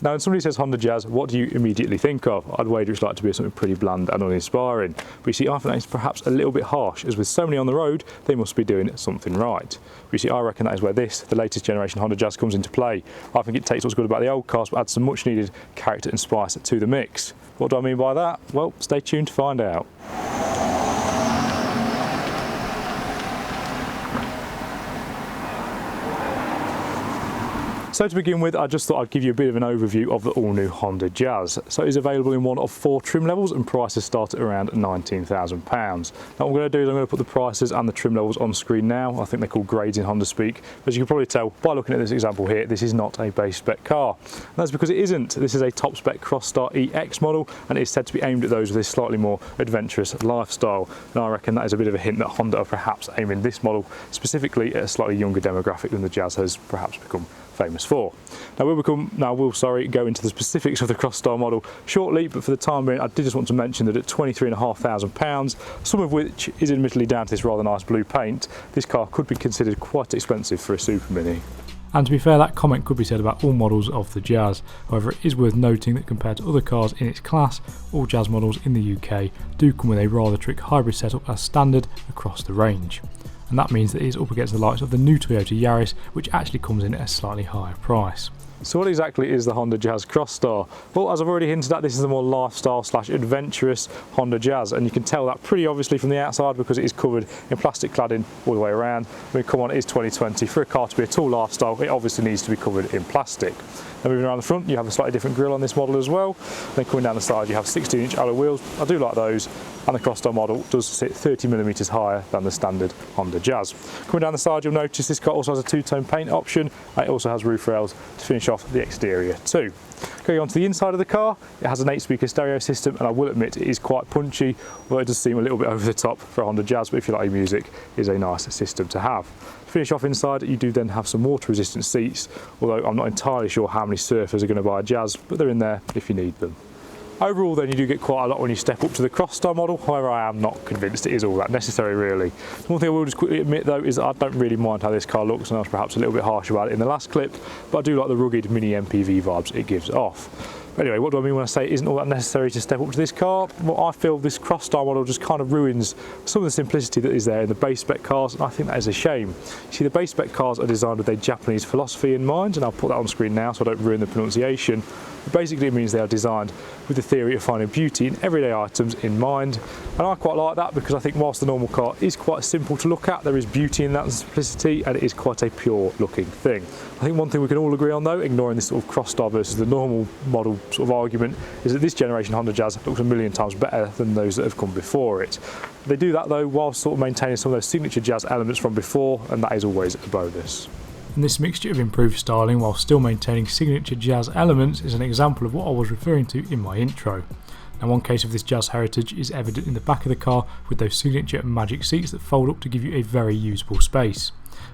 Now, when somebody says Honda Jazz, what do you immediately think of? I'd wager it's like to be something pretty bland and uninspiring. But you see, I think that is perhaps a little bit harsh, as with so many on the road, they must be doing something right. But you see, I reckon that is where the latest generation Honda Jazz comes into play. I think it takes what's good about the old cars, but adds some much needed character and spice to the mix. What do I mean by that? Well, stay tuned to find out. So to begin with, I just thought I'd give you a bit of an overview of the all-new Honda Jazz. So it's available in one of 4 trim levels and prices start at around £19,000. Now what I'm going to do is I'm going to put the prices and the trim levels on screen now. I think they're called grades in Honda speak. As you can probably tell by looking at this example here, this is not a base spec car. And that's because it isn't. This is a top spec Crosstar EX model, and it is said to be aimed at those with a slightly more adventurous lifestyle. And I reckon that is a bit of a hint that Honda are perhaps aiming this model specifically at a slightly younger demographic than the Jazz has perhaps become famous for. Now we'll go into the specifics of the Crosstar model shortly, but for the time being I did just want to mention that at £23,500, some of which is admittedly down to this rather nice blue paint, this car could be considered quite expensive for a super mini. And to be fair, that comment could be said about all models of the Jazz. However, it is worth noting that compared to other cars in its class, all Jazz models in the UK do come with a rather trick hybrid setup as standard across the range. And that means that it is up against the likes of the new Toyota Yaris, which actually comes in at a slightly higher price. So what exactly is the Honda Jazz Crosstar? Well, as I've already hinted at, this is the more lifestyle / adventurous Honda Jazz, and you can tell that pretty obviously from the outside because it is covered in plastic cladding all the way around. I mean, come on, it is 2020. For a car to be a tall lifestyle, it obviously needs to be covered in plastic. Now moving around the front, you have a slightly different grille on this model as well. Then coming down the side, you have 16-inch alloy wheels. I do like those, and the Crosstar model does sit 30mm higher than the standard Honda Jazz. Coming down the side, you'll notice this car also has a 2-tone paint option, and it also has roof rails to finish off the exterior too. Going on to the inside of the car, it has an 8-speaker stereo system, and I will admit it is quite punchy, although it does seem a little bit over the top for a Honda Jazz, but if you like your music, it is a nice system to have. To finish off inside, you do then have some water resistant seats, although I'm not entirely sure how many surfers are going to buy a Jazz, but they're in there if you need them. Overall then, you do get quite a lot when you step up to the Crosstar model, however I am not convinced it is all that necessary really. One thing I will just quickly admit though is that I don't really mind how this car looks, and I was perhaps a little bit harsh about it in the last clip, but I do like the rugged mini MPV vibes it gives off. Anyway, what do I mean when I say it isn't all that necessary to step up to this car? Well, I feel this Crosstar model just kind of ruins some of the simplicity that is there in the base spec cars, and I think that is a shame. You see, the base spec cars are designed with a Japanese philosophy in mind, and I'll put that on screen now so I don't ruin the pronunciation. But basically it means they are designed with the theory of finding beauty in everyday items in mind, and I quite like that because I think whilst the normal car is quite simple to look at, there is beauty in that simplicity, and it is quite a pure looking thing. I think one thing we can all agree on though, ignoring this sort of Crosstar versus the normal model sort of argument, is that this generation Honda Jazz looks a million times better than those that have come before it. They do that though while sort of maintaining some of those signature Jazz elements from before, and that is always a bonus. And this mixture of improved styling while still maintaining signature Jazz elements is an example of what I was referring to in my intro. Now, one case of this Jazz heritage is evident in the back of the car with those signature magic seats that fold up to give you a very usable space.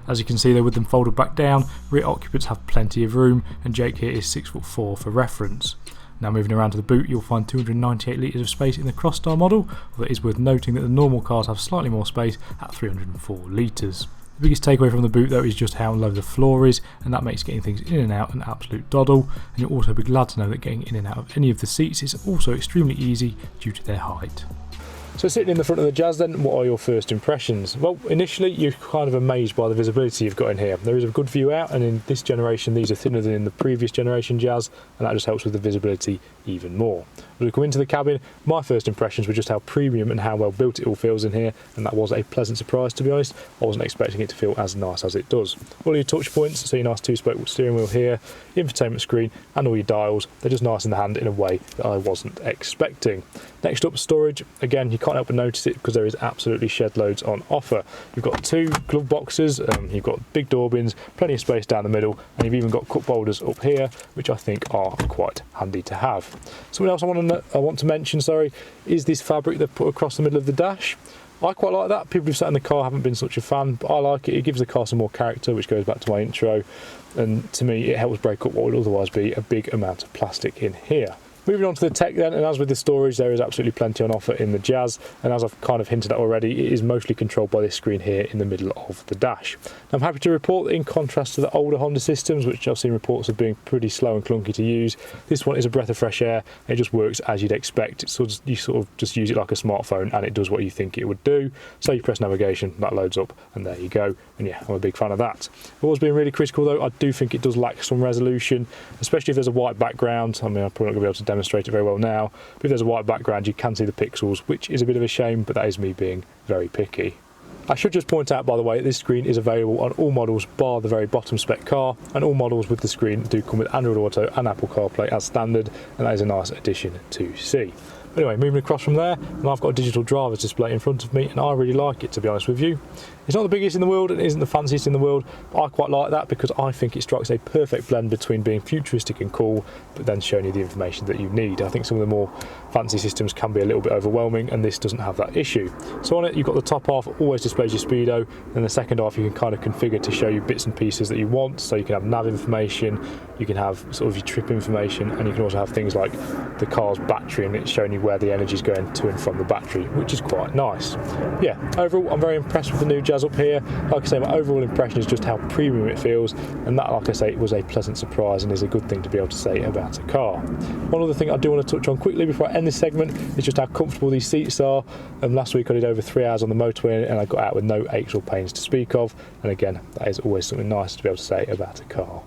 As you can see though, with them folded back down, rear occupants have plenty of room, and Jake here is 6'4" for reference. Now moving around to the boot, you'll find 298 litres of space in the Crosstar model, although it is worth noting that the normal cars have slightly more space at 304 litres. The biggest takeaway from the boot though is just how low the floor is, and that makes getting things in and out an absolute doddle, and you'll also be glad to know that getting in and out of any of the seats is also extremely easy due to their height. So sitting in the front of the Jazz then, what are your first impressions? Well, initially you're kind of amazed by the visibility you've got in here. There is a good view out, and in this generation these are thinner than in the previous generation Jazz, and that just helps with the visibility even more. As we come into the cabin, my first impressions were just how premium and how well built it all feels in here, and that was a pleasant surprise to be honest. I wasn't expecting it to feel as nice as it does. All your touch points, so your nice 2-spoke steering wheel here, infotainment screen, and all your dials, they're just nice in the hand in a way that I wasn't expecting. Next up, storage. Again, you can't help but notice it because there is absolutely shed loads on offer. You've got 2 glove boxes, you've got big door bins, plenty of space down the middle, and you've even got cup holders up here, which I think are quite handy to have. Something else I want to mention, is this fabric they've put across the middle of the dash. I quite like that. People who've sat in the car haven't been such a fan, but I like it. It gives the car some more character, which goes back to my intro, and to me it helps break up what would otherwise be a big amount of plastic in here. Moving on to the tech then, and as with the storage, there is absolutely plenty on offer in the Jazz, and as I've kind of hinted at already, it is mostly controlled by this screen here in the middle of the dash. Now, I'm happy to report that in contrast to the older Honda systems, which I've seen reports of being pretty slow and clunky to use, this one is a breath of fresh air, and it just works as you'd expect. You sort of just use it like a smartphone, and it does what you think it would do. So you press navigation, that loads up, and there you go. And yeah, I'm a big fan of that. Always been really critical though, I do think it does lack some resolution, especially if there's a white background. I mean, I'm probably not going to be able to demonstrate it very well now, but if there's a white background you can see the pixels, which is a bit of a shame, but that is me being very picky. I should just point out, by the way, this screen is available on all models bar the very bottom spec car, and all models with the screen do come with Android Auto and Apple CarPlay as standard, and that is a nice addition to see. Anyway, moving across from there, and I've got a digital driver's display in front of me, and I really like it, to be honest with you. It's not the biggest in the world, and it isn't the fanciest in the world, but I quite like that because I think it strikes a perfect blend between being futuristic and cool, but then showing you the information that you need. I think some of the more fancy systems can be a little bit overwhelming, and this doesn't have that issue. So on it, you've got the top half always displays your speedo, and the second half you can kind of configure to show you bits and pieces that you want. So you can have nav information, you can have sort of your trip information, and you can also have things like the car's battery, and it's showing you where the energy is going to and from the battery, which is quite nice. Yeah, overall I'm very impressed with the new Jazz up here. Like I say, my overall impression is just how premium it feels, and that, like I say, was a pleasant surprise and is a good thing to be able to say about a car. One other thing I do want to touch on quickly before I end this segment is just how comfortable these seats are. Last week I did over 3 hours on the motorway and I got out with no aches or pains to speak of, and again, that is always something nice to be able to say about a car.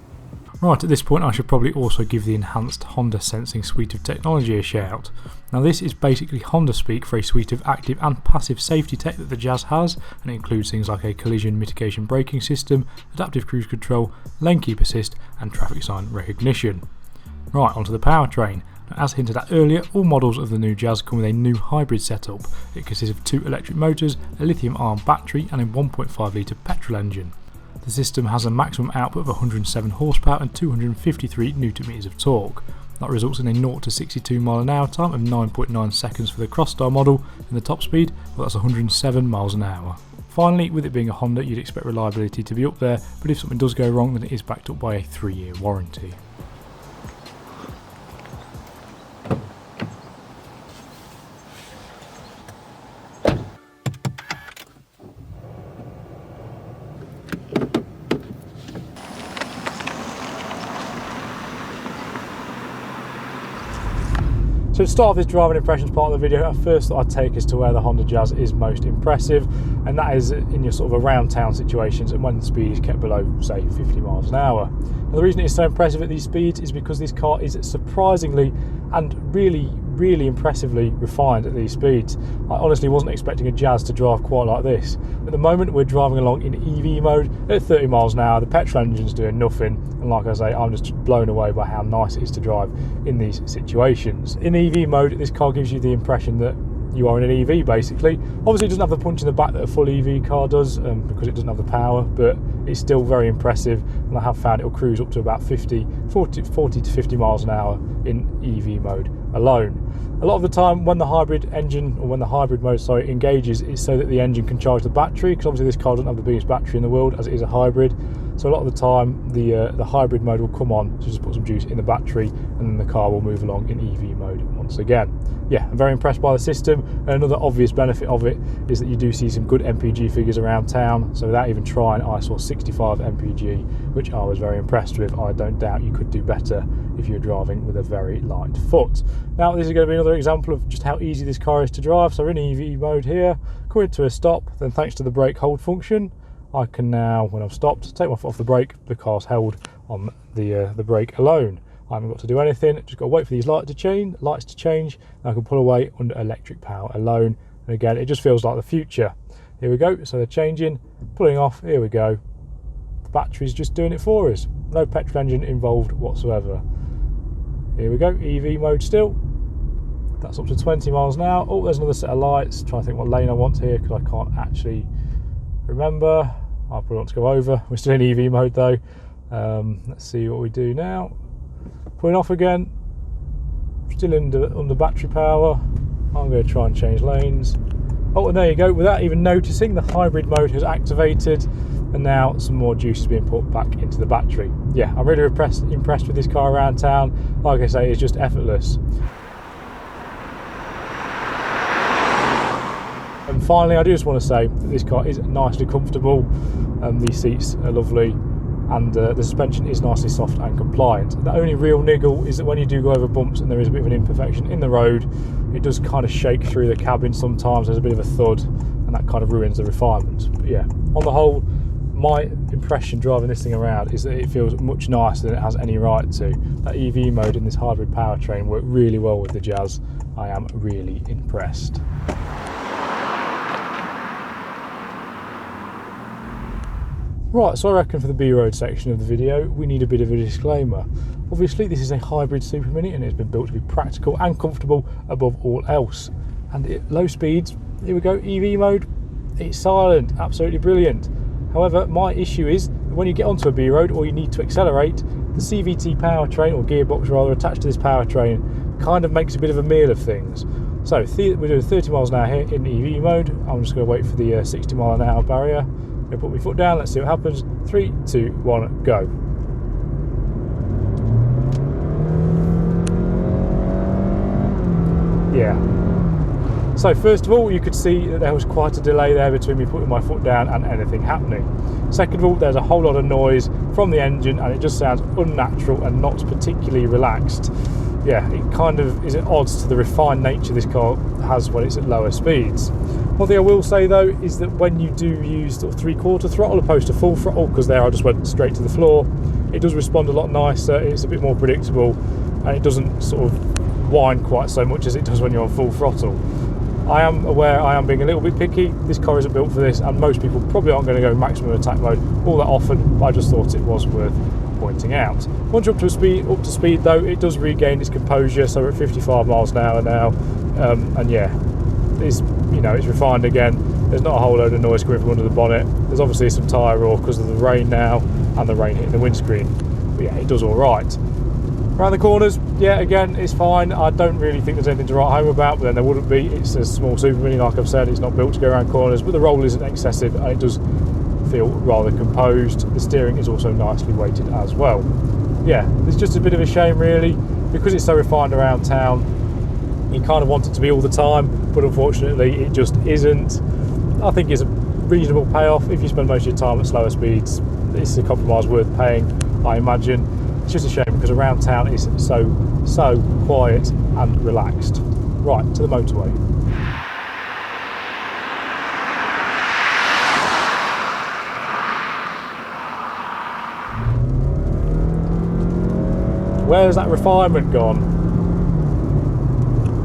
Right, at this point I should probably also give the enhanced Honda Sensing suite of technology a shout. Now this is basically Honda speak for a suite of active and passive safety tech that the Jazz has, and it includes things like a collision mitigation braking system, adaptive cruise control, lane keep assist and traffic sign recognition. Right, onto the powertrain. As hinted at earlier, all models of the new Jazz come with a new hybrid setup. It consists of 2 electric motors, a lithium-ion battery and a 1.5 litre petrol engine. The system has a maximum output of 107 horsepower and 253 Nm of torque. That results in a 0 to 62 mph time of 9.9 seconds for the Crosstar model, and the top speed, well, that's 107 mph. Finally, with it being a Honda, you'd expect reliability to be up there, but if something does go wrong, then it is backed up by a 3-year warranty. So to start off this driving impressions part of the video, a first thought I'd take is to where the Honda Jazz is most impressive, and that is in your sort of around town situations and when the speed is kept below, say, 50 miles an hour. Now, the reason it's so impressive at these speeds is because this car is surprisingly and really impressively refined at these speeds. I honestly wasn't expecting a Jazz to drive quite like this. At the moment we're driving along in EV mode at 30 miles an hour, the petrol engine's doing nothing, and like I say, I'm just blown away by how nice it is to drive in these situations. In EV mode, this car gives you the impression that you are in an EV basically. Obviously it doesn't have the punch in the back that a full EV car does because it doesn't have the power, but it's still very impressive, and I have found it'll cruise up to about 40 to 50 miles an hour in EV mode alone. A lot of the time when the hybrid mode engages, it's so that the engine can charge the battery, because obviously this car doesn't have the biggest battery in the world as it is a hybrid. So a lot of the time the hybrid mode will come on to just put some juice in the battery, and then the car will move along in EV mode once again. Yeah, I'm very impressed by the system, and another obvious benefit of it is that you do see some good MPG figures around town. So without even trying, I saw 65 MPG, which I was very impressed with. I don't doubt you could do better if you're driving with a very light foot. Now this is going to be another example of just how easy this car is to drive. So we're in EV mode here, coming to a stop, then thanks to the brake hold function, I can now, when I've stopped, take my foot off the brake. The car's held on the brake alone. I haven't got to do anything, just got to wait for these lights to change, and I can pull away under electric power alone. And again, it just feels like the future. Here we go, so they're changing, pulling off, here we go. The battery's just doing it for us. No petrol engine involved whatsoever. Here we go, EV mode still. That's up to 20 miles an hour. Oh, there's another set of lights. Trying to think what lane I want here, because I can't actually remember. I probably want to go over. We're still in EV mode though. Let's see what we do now. Pulling off again. Still under battery power. I'm going to try and change lanes. Oh, and there you go. Without even noticing, the hybrid mode has activated. and now some more juice is being put back into the battery. Yeah, I'm really impressed with this car around town. Like I say, it's just effortless. And finally, I do just want to say that this car is nicely comfortable. These seats are lovely, and the suspension is nicely soft and compliant. The only real niggle is that when you do go over bumps and there is a bit of an imperfection in the road, it does kind of shake through the cabin sometimes. There's a bit of a thud, and that kind of ruins the refinement. But yeah, on the whole, my impression driving this thing around is that it feels much nicer than it has any right to. That EV mode in this hybrid powertrain worked really well with the Jazz. I am really impressed. Right, so I reckon for the B-Road section of the video, we need a bit of a disclaimer. Obviously, this is a hybrid Super Mini and it's been built to be practical and comfortable above all else. And at low speeds, here we go, EV mode, it's silent, absolutely brilliant. However, my issue is that when you get onto a B-Road or you need to accelerate, the CVT powertrain, or gearbox rather, attached to this powertrain kind of makes a bit of a meal of things. So we're doing 30 miles an hour here in EV mode. I'm just going to wait for the 60 mile an hour barrier. I'm going to put my foot down, let's see what happens. 3, 2, 1, go. Yeah. So first of all, you could see that there was quite a delay there between me putting my foot down and anything happening. Second of all, there's a whole lot of noise from the engine and it just sounds unnatural and not particularly relaxed. Yeah, it kind of is at odds to the refined nature this car has when it's at lower speeds. One thing I will say though is that when you do use sort of 3/4 throttle opposed to full throttle, because there I just went straight to the floor, it does respond a lot nicer, it's a bit more predictable, and it doesn't sort of whine quite so much as it does when you're on full throttle. I am aware I am being a little bit picky. This car isn't built for this, and most people probably aren't going to go maximum attack mode all that often, but I just thought it was worth pointing out. Once you're up to speed though, it does regain its composure, so we're at 55 miles an hour now, and yeah, it's refined again. There's not a whole load of noise coming from under the bonnet. There's obviously some tyre roar because of the rain now and the rain hitting the windscreen, but yeah, it does all right. Around the corners, yeah, again, it's fine. I don't really think there's anything to write home about, but then there wouldn't be. It's a small Super Mini, like I've said, it's not built to go around corners, but the roll isn't excessive and it does feel rather composed. The steering is also nicely weighted as well. Yeah, it's just a bit of a shame really, because it's so refined around town. You kind of want it to be all the time, but unfortunately it just isn't. I think it's a reasonable payoff. If you spend most of your time at slower speeds, it's a compromise worth paying, I imagine. It's just a shame because around town it's so quiet and relaxed. Right, to the motorway. Where's that refinement gone?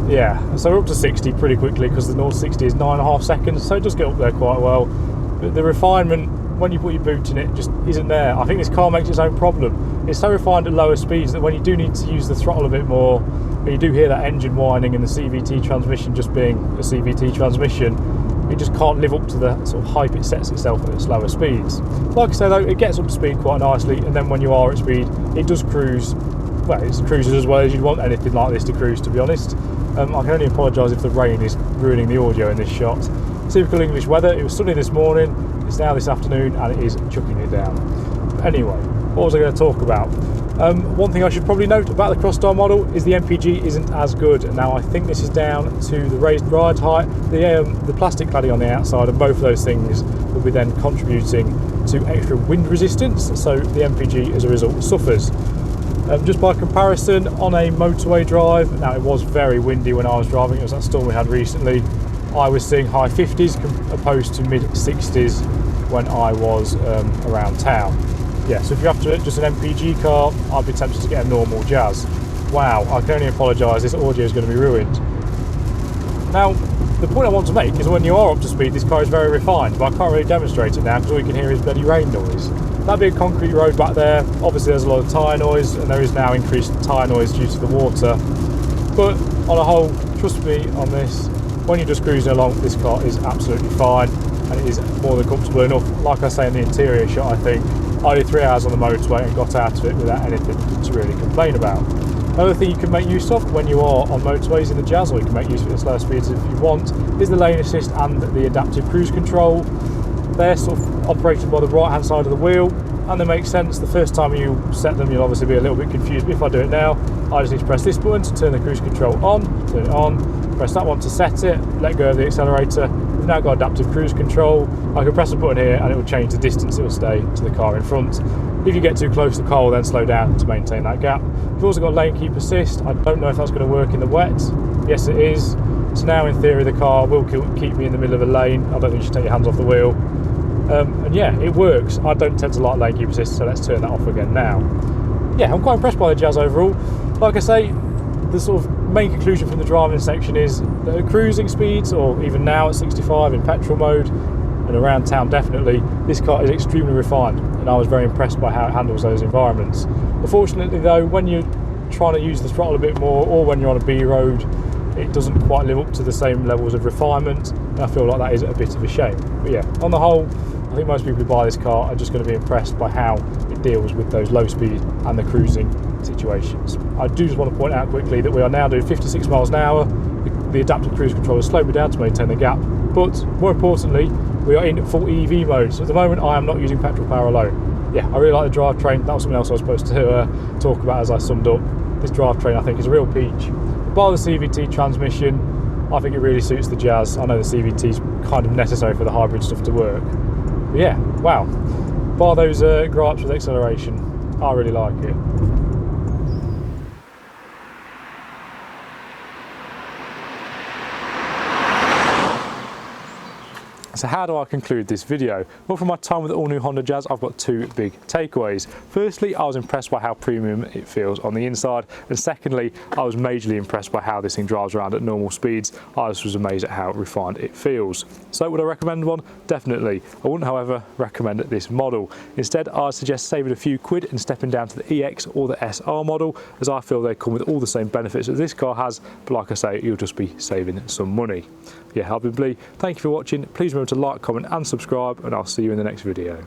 Yeah, so we're up to 60 pretty quickly because the 0 to 60 is 9.5 seconds, so it does get up there quite well. But the refinement, when you put your boot in it, just isn't there. I think this car makes its own problem. It's so refined at lower speeds that when you do need to use the throttle a bit more, but you do hear that engine whining and the CVT transmission just being a CVT transmission, it just can't live up to the sort of hype it sets itself at its lower speeds. Like I say though, it gets up to speed quite nicely, and then when you are at speed, it does cruise. Well, it cruises as well as you'd want anything like this to cruise, to be honest. I can only apologise if the rain is ruining the audio in this shot. Typical English weather. It was sunny this morning, it's now this afternoon, and it is chucking it down. Anyway, what was I going to talk about? One thing I should probably note about the Crosstar model is the MPG isn't as good. Now I think this is down to the raised ride height, the plastic cladding on the outside, and both of those things will be then contributing to extra wind resistance, so the MPG as a result suffers. Just by comparison, on a motorway drive, now it was very windy when I was driving, it was that storm we had recently, I was seeing high 50s opposed to mid 60s when I was around town. Yeah, so if you're after just an MPG car, I'd be tempted to get a normal Jazz. Wow, I can only apologise, this audio is going to be ruined. Now, the point I want to make is when you are up to speed, this car is very refined, but I can't really demonstrate it now because all you can hear is bloody rain noise. That'd be a concrete road back there. Obviously there's a lot of tyre noise, and there is now increased tyre noise due to the water. But on a whole, trust me on this, when you're just cruising along, this car is absolutely fine, and it is more than comfortable enough. Like I say in the interior shot, I think I did 3 hours on the motorway and got out of it without anything to really complain about. Another thing you can make use of when you are on motorways in the Jazz, or you can make use of it at slower speeds if you want, is the lane assist and the adaptive cruise control. they're sort of operated by the right hand side of the wheel, and they make sense. The first time you set them, you'll obviously be a little bit confused, but if I do it now, I just need to press this button to turn the cruise control on, turn it on, press that one to set it, let go of the accelerator. We've now got adaptive cruise control. I can press a button here and it will change the distance it will stay to the car in front. If you get too close, the car will then slow down to maintain that gap. You've also got lane keep assist. I don't know if that's going to work in the wet. Yes, it is. So now in theory the car will keep me in the middle of a lane. I don't think you should take your hands off the wheel. And yeah, it works. I don't tend to like lane keep assist, so let's turn that off again now. Yeah, I'm quite impressed by the Jazz overall. Like I say, the sort of main conclusion from the driving section is that at cruising speeds, or even now at 65 in petrol mode, and around town definitely, this car is extremely refined, and I was very impressed by how it handles those environments. Unfortunately though, when you're trying to use the throttle a bit more, or when you're on a B road, it doesn't quite live up to the same levels of refinement, and I feel like that is a bit of a shame. But yeah, on the whole, I think most people who buy this car are just going to be impressed by how it deals with those low speed and the cruising situations. I do just want to point out quickly that we are now doing 56 miles an hour. The adaptive cruise control has slowed me down to maintain the gap, but more importantly, we are in full EV mode. So at the moment, I am not using petrol power alone. Yeah, I really like the drivetrain. That was something else I was supposed to talk about as I summed up. This drivetrain, I think, is a real peach. By the CVT transmission, I think it really suits the Jazz. I know the CVT is kind of necessary for the hybrid stuff to work. But yeah, wow. Bar those gripes with acceleration, I really like it. So how do I conclude this video? Well, from my time with the all-new Honda Jazz, I've got two big takeaways. Firstly, I was impressed by how premium it feels on the inside, and secondly, I was majorly impressed by how this thing drives around at normal speeds. I just was amazed at how refined it feels. So would I recommend one? Definitely. I wouldn't, however, recommend this model. Instead, I'd suggest saving a few quid and stepping down to the EX or the SR model, as I feel they come with all the same benefits that this car has, but like I say, you'll just be saving some money. Yeah, I've been Blee. Thank you for watching. Please remember to like, comment and subscribe, and I'll see you in the next video.